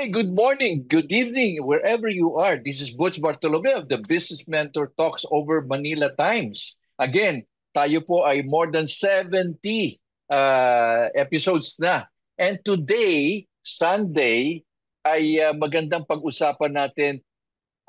Hi, good morning, good evening, wherever you are. This is Butch Bartolome of the Business Mentor Talks over Manila Times. Again, tayo po ay more than 70 episodes na. And today, Sunday, ay magandang pag-usapan natin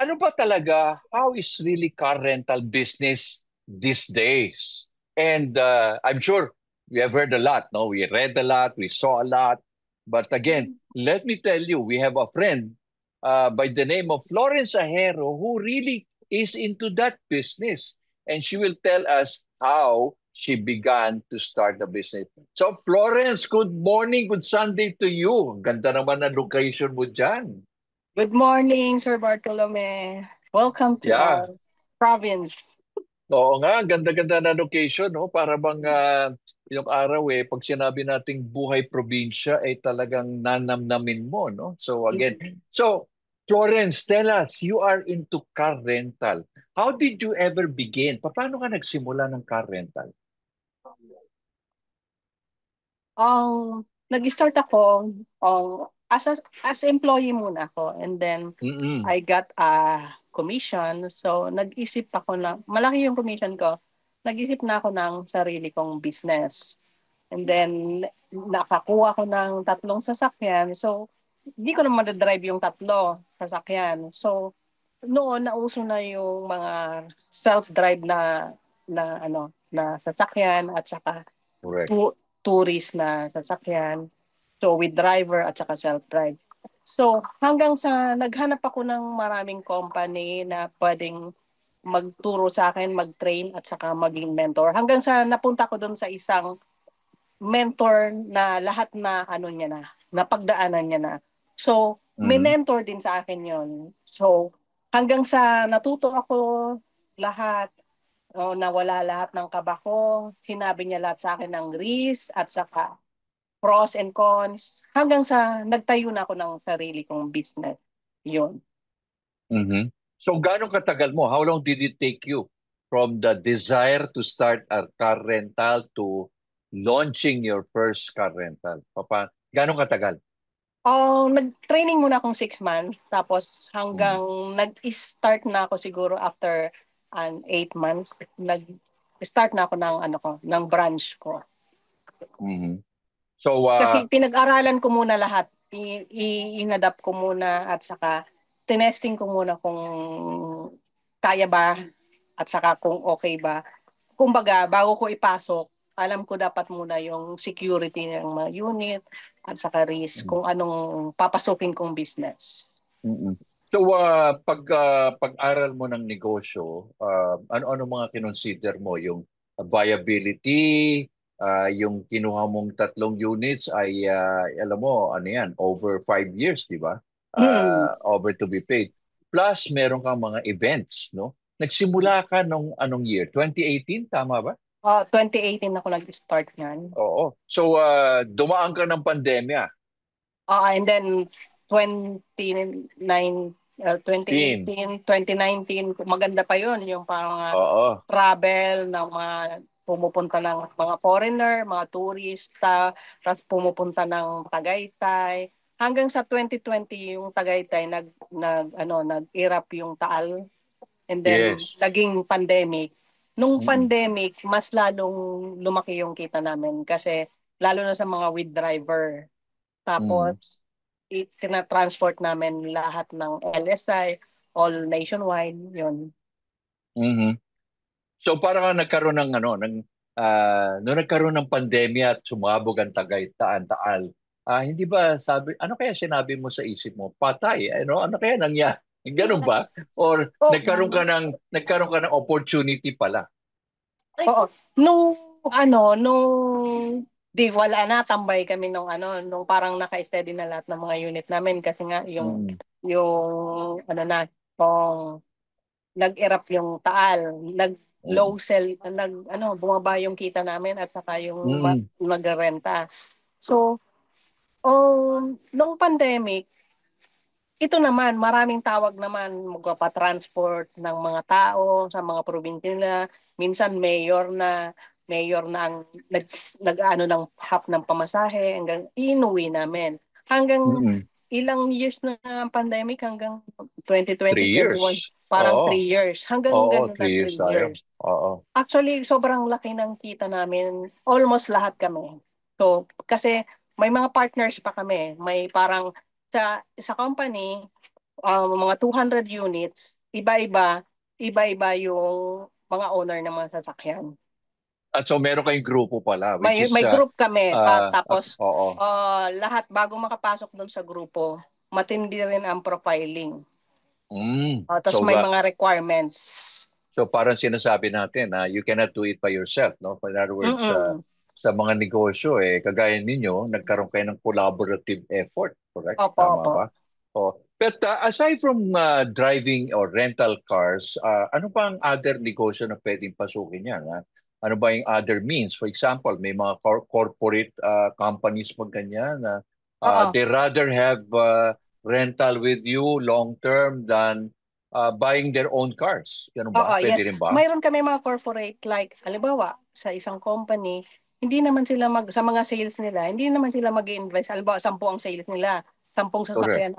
ano ba talaga, how is really car rental business these days? And I'm sure we have heard a lot, no? We read a lot, we saw a lot. But again, let me tell you, we have a friend by the name of Florence Ahero who really is into that business. And she will tell us how she began to start the business. So Florence, good morning, good Sunday to you. Ganda naman ang location mo dyan. Good morning, Sir Bartolome. Welcome to Yeah. our province. Oo nga, ganda-ganda na location, no? Para bang yung araw pag sinabi nating buhay probinsya, talagang nanamnamin mo, no? So again, so Florence, tell us, you are into car rental. How did you ever begin? Paano ka nagsimula ng car rental? Nag-start ako as employee muna ako, and then Mm-mm. I got a commission. So nag-isip ako na malaki yung commission ko. Nag-isip na ako ng sarili kong business. And then nakakuha ko ng tatlong sasakyan. So hindi ko na madadrive yung tatlo sasakyan. So noon nauso na yung mga self-drive na sasakyan at saka Correct. tourist na sasakyan. So with driver at saka self-drive. So hanggang sa naghanap ako ng maraming company na pwedeng magturo sa akin, mag-train at saka maging mentor. Hanggang sa napunta ko doon sa isang mentor na lahat na ano niya na, napagdaanan niya na. So may Mm-hmm. mentor din sa akin yon. So hanggang sa natuto ako lahat, nawala lahat ng kaba ko. Sinabi niya lahat sa akin ng risk at saka pros and cons. Hanggang sa nagtayo na ako ng sarili kong business. Yun. Mm-hmm. So gaano katagal mo? How long did it take you from the desire to start a car rental to launching your first car rental? Gaano katagal? Nag-training muna akong 6 months. Tapos Mm-hmm. hanggang nag-start na ako siguro after 8 months. Nag-start na ako ng branch ko. Mm-hmm. So, Kasi pinag-aralan ko muna lahat. Inadapt ko muna at saka tinesting ko muna kung kaya ba at saka kung okay ba. Kumbaga, bago ko ipasok, alam ko dapat muna yung security ng mga unit at saka risk kung anong papasukin kong business. mm-hmm. So, pag-aral mo ng negosyo, ano-ano mga kinonsider mo? Yung viability, yung kinuha mong tatlong units ay, alam mo, ano yan, over 5 years, di ba? Mm. Over to be paid. Plus, meron kang mga events, no? Nagsimula ka nung anong year? 2018, tama ba? 2018 ako nag-start yan. Oo. So, dumaan ka ng pandemya. And then 2018, 2019, maganda pa yun. Yung parang Oo. travel ng mga pumupunta ng mga foreigner, mga turista, tapos pumupunta ng Tagaytay. Hanggang sa 2020 yung Tagaytay nag-erap yung Taal, and then Yes. naging pandemic. Nung Mm-mm. pandemic, mas lalong lumaki yung kita namin kasi lalo na sa mga with driver. Mm-mm. Tapos sina-transport namin lahat ng LSI, all nationwide, yun. Mm-hmm. So para nga nagkaroon ng nung nagkaroon ng pandemya at sumabog ang Taal, hindi ba ano kaya sinabi mo sa isip mo? Patay, ano kaya nangyari? Ganun ba? Or nagkaroon ka ng opportunity pala? Oo. Nung wala na, tambay kami nung parang naka-steady na lahat ng mga unit namin kasi nga Mm. yung kung nag-erupt yung Taal, Mm. nag-low sell, bumaba yung kita namin at saka yung Mm. magrenta. So, nung pandemic, ito naman, maraming tawag naman magpapa-transport ng mga tao sa mga probinsya nila. Minsan mayor na ang nag-ano ng half ng pamasahe hanggang inuwi namin. Hanggang Mm. ilang years na ang pandemic hanggang 3 2020, 21, years. parang 3 Oo. years. Hanggang Oo, ganun na 3 3 years tayo. years. Oo. Actually, sobrang laki ng kita namin. Almost lahat kami. So, kasi may mga partners pa kami. May parang sa company, mga 200 units, iba-iba yung mga owner ng mga sasakyan. At so meron kayong grupo pala, which is, May group kami. Tapos, oo. lahat bago makapasok doon sa grupo, matindi rin ang profiling. Tapos So, may mga requirements. so parang sinasabi natin na you cannot do it by yourself, no? In other words, Mm-mm. sa mga negosyo, kagaya ninyo, nagkaroon kayo ng collaborative effort, correct? Opo, Tama opo. ba? Oh. But aside from driving or rental cars, ano pa ang other negosyo na pwedeng pasukin yan? Ha? Ano ba yung other means? For example, may mga corporate companies pag ganyan na Oo. they rather have rental with you long term than buying their own cars. Ganun Oo, ba? Pwede yes. rin ba? Mayroon kami mga corporate like, halimbawa, sa isang company, hindi naman sila sa mga sales nila, hindi naman sila mag-invest. Halimbawa, 10 ang sales nila, 10 Correct.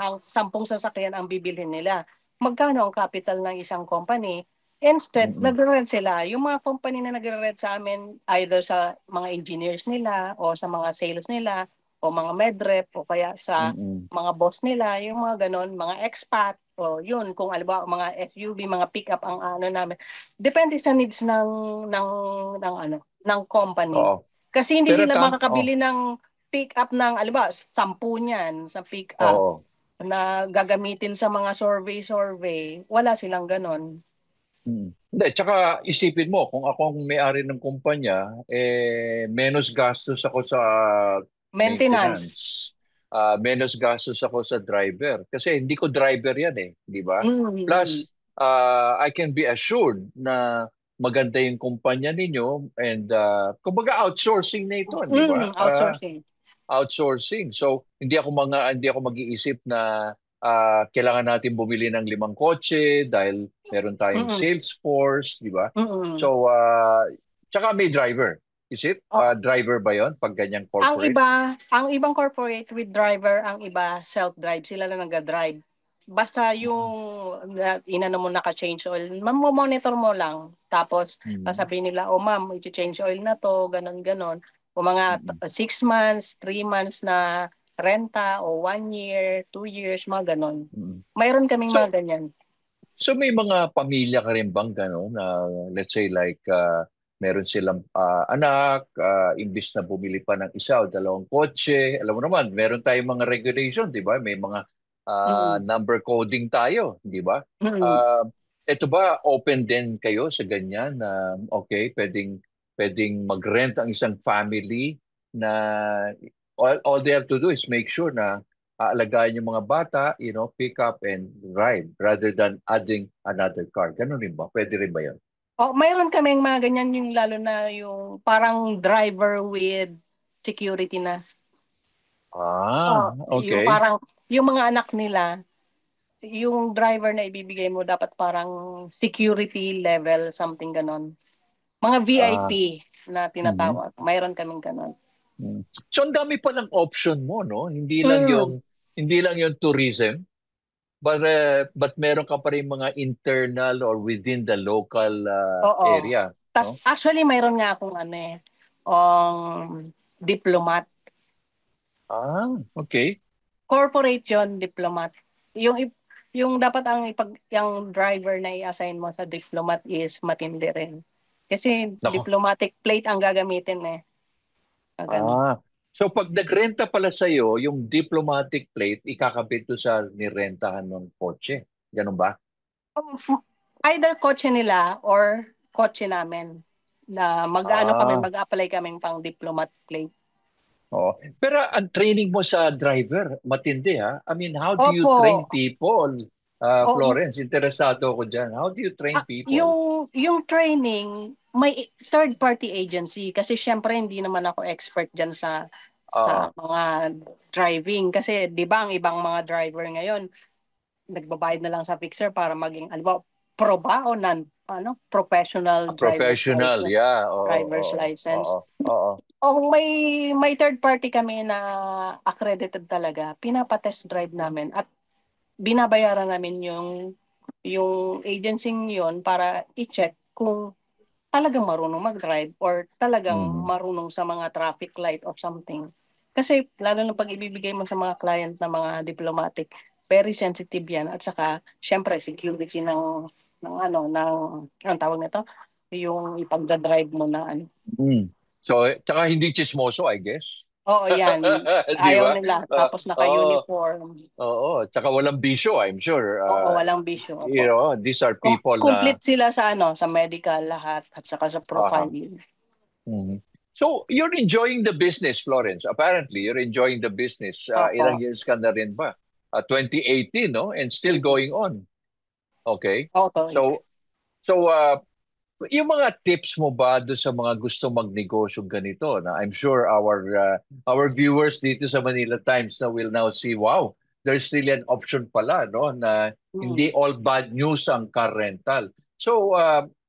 sasakyan ang bibilhin nila. Magkano ang capital ng isang company? Instead, Mm-mm. nagre-rent sila. Yung mga company na nagre-rent sa amin, either sa mga engineers nila, o sa mga sales nila, o mga medrep, o kaya sa Mm-mm. mga boss nila, yung mga ganon, mga expat, o yun, kung alba mga SUV, mga pickup ang ano namin. Depende sa needs ng company. Oo. Kasi hindi Pero sila oh, makakabili ng pickup ng alba 10 niyan sa pickup oo. na gagamitin sa mga survey. Wala silang ganon. Hindi, tsaka isipin mo, kung ako ang may-ari ng kumpanya, menos gastos ako sa Maintenance. maintenance. Menos gastos ako sa driver. Kasi hindi ko driver yan di ba? Mm-hmm. Plus, I can be assured na maganda yung kumpanya ninyo and kumbaga outsourcing na ito, di ba? Outsourcing. Outsourcing. So hindi ako mag-iisip na kailangan natin bumili ng 5 kotse dahil meron tayong Mm-hmm. sales force, di ba? Mm-hmm. So tsaka may driver. Is it? Driver ba 'yon pag ganyang corporate? Ang ibang corporate with driver, ang iba self-drive, sila na nag-drive. Basta yung inano mo naka-change oil, monitor mo lang. Tapos Mm. sasabihin nila, "Oh ma'am, i-change oil na to," ganon ganon. O mga Mm. 6 months, 3 months na renta o 1 year, 2 years, mga ganon. Mm. Mayroon kaming So mga ganyan. So may mga pamilya ka rin bang gano'n na let's say like meron silang anak, imbis na bumili pa ng isa o 2 kotse, alam mo naman, meron tayong mga regulation, 'di ba? May mga Mm. number coding tayo, 'di ba? Mm. Uh, ito ba open din kayo sa ganyan na okay, pwedeng mag-rent ang isang family na all they have to do is make sure na aalagaan yung mga bata, pick up and ride rather than adding another car. Ganun rin ba? Pwede rin ba yun? Mayroon kaming mga ganyan yung lalo na yung parang driver with security na. Yung Okay. parang, yung mga anak nila, yung driver na ibibigay mo dapat parang security level, something ganon. Mga VIP Ah, na mhm. tinatawag. Mayroon kaming ganon. So ang dami pa ng option mo, no? Mm. Hindi lang yung tourism, but meron ka pa rin mga internal or within the local Oo. area, no? Actually, mayroon nga akong diplomat. Okay. Corporate yun, diplomat. Yung dapat yung driver na i-assign mo sa diplomat is matindi rin. Kasi Nako. diplomatic plate ang gagamitin eh. Ganun. Ah, so pag nagrenta pala sa iyo, yung diplomatic plate ikakabit do sa nirentahan ng kotse. Ganun ba? Either kotse nila or kotse namin na Ah, mag-apply kami pang diplomat plate. oo. Pero ang training mo sa driver, matindi ha? I mean, how do you Opo. train people? O, Florence, interesado ako dyan. How do you train people? yung training, may third party agency kasi syempre hindi naman ako expert diyan sa Oo. mga driving kasi 'di ba ang ibang mga driver ngayon nagbabayad na lang sa fixer para maging ano ba pro ba o non professional driver's Professional, license. yeah. Oo, Driver's oo, license. oo, oo. Oh, may third party kami na accredited talaga. Pinapa-test drive namin at binabayaran namin yung agency yon para i-check kung talagang marunong mag-drive or talagang Mm. marunong sa mga traffic light or something. Kasi lalo na pag ibibigay mo sa mga client na mga diplomatic, very sensitive yan. At saka, syempre, security ang tawag nito, yung ipagdadrive mo na ano. Mm. So, tsaka hindi chismoso, I guess. Oo, yan. Di Ayaw ba? nila. Ah, Tapos Oo, naka-uniform. oo. Tsaka walang bisyo, I'm sure. Oo, walang bisyo. You Opo. know, these are people na Complete sila sa medical lahat at saka sa aha. profiling. Mhm. So, you're enjoying the business, Florence. Apparently, you're enjoying the business. Ilang Opo. years ka na rin ba? 2018, no? And still Mm. going on. Okay. Opo. So, yung mga tips mo ba do sa mga gusto magnegosyo ganito na I'm sure our viewers dito sa Manila Times na will now see, wow, there's really an option pala, no, na Mm. hindi all bad news ang car rental. So,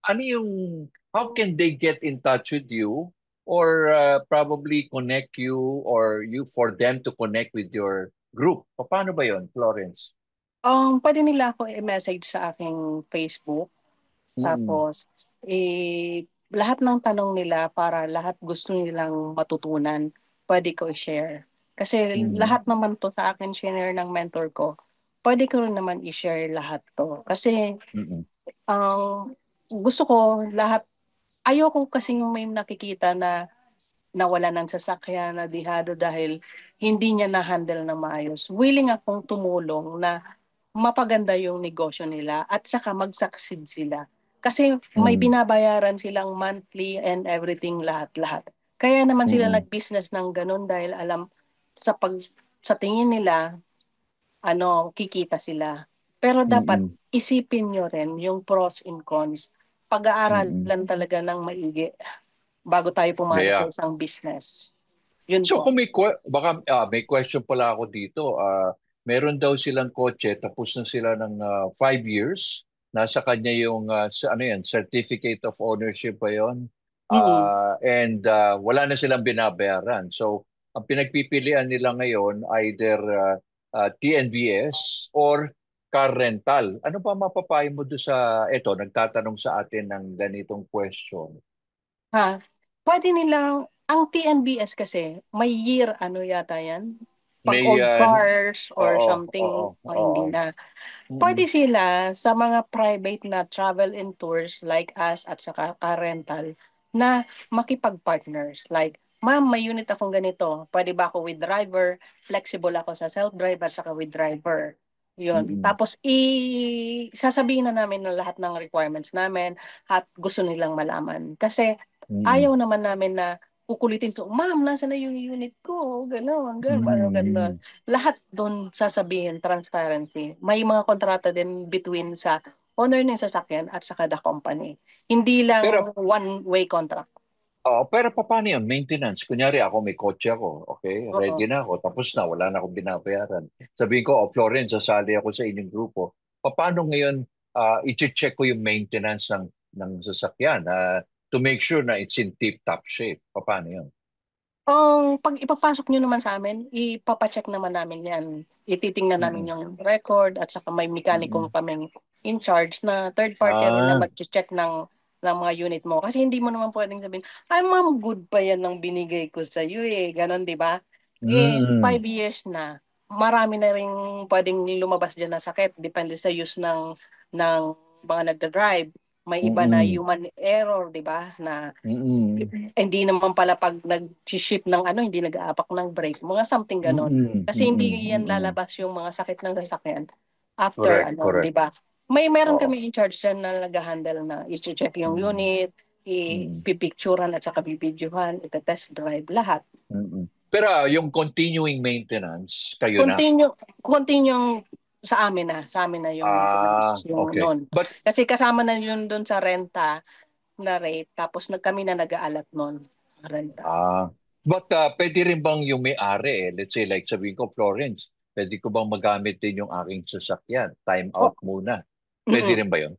ano yung how can they get in touch with you or probably connect you or you for them to connect with your group? Paano ba 'yon, Florence? Pwede nila ako i-message sa aking Facebook. Mm-mm. Tapos, lahat ng tanong nila para lahat gusto nilang matutunan, pwede ko i-share. Kasi Mm-mm. lahat naman to sa akin share ng mentor ko. Pwede ko rin naman i-share lahat to. Kasi Mm-mm. ang gusto ko lahat, ayoko kasi yung may nakikita na nawala ng sasakyan, na dihado dahil hindi niya na-handle na maayos. Willing akong tumulong na mapaganda yung negosyo nila at saka mag-succeed sila. Kasi may Mm-mm. binabayaran silang monthly and everything lahat-lahat. Kaya naman sila Mm-mm. nag-business ng ganun dahil alam sa pag sa tingin nila kikita sila. Pero dapat Mm-mm. isipin nyo rin yung pros and cons. Mm-mm. Pag-aaralan talaga ng maigi bago tayo pumasok sa Yeah. isang business. Yun So po. kung baka may question pala ako dito. Meron daw silang kotse tapos na sila ng 5 years. Nasa kanya yung ano yan, certificate of ownership pa yon. Mm-mm. And wala na silang binabayaran. So ang pinagpipilian nila ngayon either TNVS or car rental. Ano pa mapapayo mo doon sa eto nagtatanong sa atin ng ganitong question? Ha? Pwede nilang, ang TNBS kasi, may year yata yan? Pag May old cars or oo, oo, something, oo. hindi na. Mm. Pwede sila sa mga private na travel and tours like us at saka car rental na makipag-partners. Like, ma'am, may unit akong ganito. Pwede ba ako with driver? Flexible ako sa self-drive at saka with driver. Yun. Mm-mm. Tapos, sasabihin na namin ng lahat ng requirements namin at gusto nilang malaman. Kasi, Mm-mm. ayaw naman namin na kukulitin to, ma'am, nasa na yung unit ko? Gano'n, gano'n, parang gano'n. Mm-mm. Lahat doon sasabihin, transparency. May mga kontrata din between sa owner ng sasakyan at saka the company. Hindi lang Pero one-way contract. pero paano yun? Maintenance. Kunyari ako may kotse ako, okay? Oo. Ready na ako, tapos na, wala na akong binabayaran. Sabihin ko, oh Florence, sasali ako sa inyong grupo. Paano ngayon i-check ko yung maintenance ng sasakyan to make sure na it's in tip-top shape? Paano yun? Pag ipapasok nyo naman sa amin, ipapacheck naman namin yan. Ititingnan namin Mm-mm. yung record at saka may mekaniko Mm-mm. kaming in charge na third party rin na Ah, mag-check ng mga unit mo. Kasi hindi mo naman pwedeng sabihin, ay ma'am, good pa yan ng binigay ko sa iyo eh. Ganon, di ba? mm-mm. 5 years na. Marami na rin pwedeng lumabas dyan na sakit. Depende sa use ng mga nagda-drive. May iba na Mm-mm. human error, di ba? Na Mm-mm. hindi naman pala pag nag-ship ng hindi nag-aapak ng brake, mga something ganon. Mm-mm. Kasi hindi Mm-mm. yan Mm-mm. lalabas yung mga sakit ng sasakyan after Correct, di correct. ba? Meron Oo. kami in charge dyan na nag-handle na i-check yung Mm-mm. unit, Mm-mm. i-pipicturean at saka bibidyohan, ita-test drive, lahat. Mm-mm. Pero yung continuing maintenance, kayo na. Continue sa amin na yung maintenance, yung Okay. noon. But Kasi kasama na yun doon sa renta na rate, tapos kami na nag-aalat noon, renta. ah pwede rin bang yung may-ari let's say like sabihin ko Florence, pwede ko bang magamit din yung aking sasakyan? Time Oh, out muna. Pwede mm rin ba yun?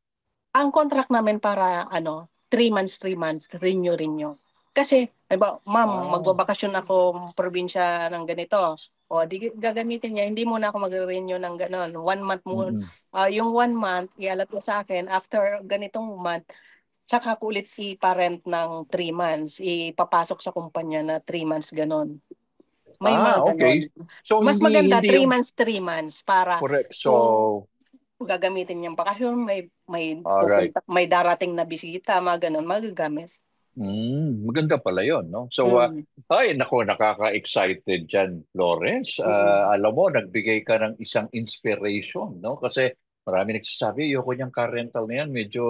Ang contract namin para 3 months, renew. Kasi, ma'am, Ah. magbabakasyon ako probinsya ng ganito. O, di gagamitin niya, hindi muna ako mag-renew ng ganon. 1 month mo, Mm-mm. yung 1 month, ialat mo sa akin, after ganitong month, tsaka ko ulit iparent ng 3 months. Ipapasok sa kumpanya na 3 months ganon. May Ah, mga okay. ganon. So Mas hindi maganda, hindi yung 3 months para correct. kung So, gagamitin yung bakasyon, all right. may darating na bisita, mga ganun, magagamit. Maganda pala 'yon, no? So, Mm. ay nako, nakaka-excited diyan, Florence. Mm. Alam mo, nagbigay ka ng isang inspiration, no? Kasi marami nagsasabi, ayoko niyang car rental na yan. Medyo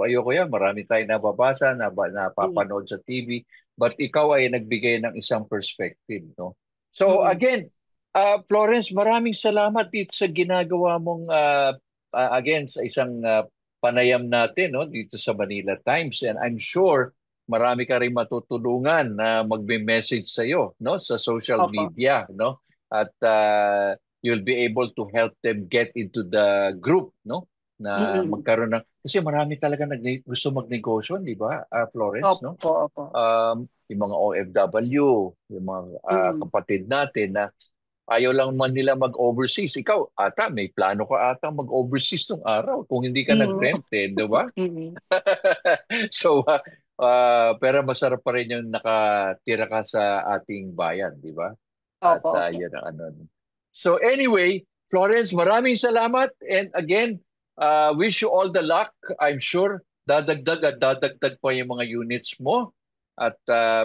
ayoko yan. Marami tayong nababasa, Mm. napapanood sa TV. But ikaw ay nagbigay ng isang perspective, no? So, Mm. again, Florence, maraming salamat dito sa ginagawa mong, again, sa isang panayam natin, no? Dito sa Manila Times. And I'm sure marami ka rin matutulungan na magme-message sa iyo, no, sa social Opo. media, no, at you'll be able to help them get into the group, no, na Mm. magkaroon ng, kasi marami talaga gusto magnegosyo, di ba, Florence, no? Opo, opo. Yung mga OFW, yung mga Mm. kapatid natin na ayaw lang man nila mag-overseas. Ikaw, ata, may plano ka ata mag-overseas nung araw kung hindi ka Mm. nag-rent, di ba? Mm. So, pero masarap pa rin yung nakatira ka sa ating bayan, di ba? At Opo, opo. yan ang ano. So anyway, Florence, maraming salamat. And again, wish you all the luck. I'm sure dadagdag at dadagdag pa yung mga units mo at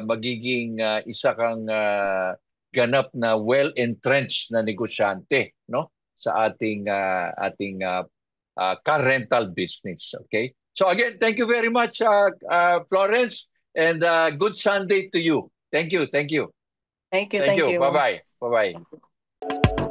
magiging isa kang ganap na well-entrenched na negosyante, no? Sa ating car rental business. Okay? So again, thank you very much, Florence, and good Sunday to you. Thank you. Thank you. Thank you, Thank thank you. you. Bye-bye. Bye-bye.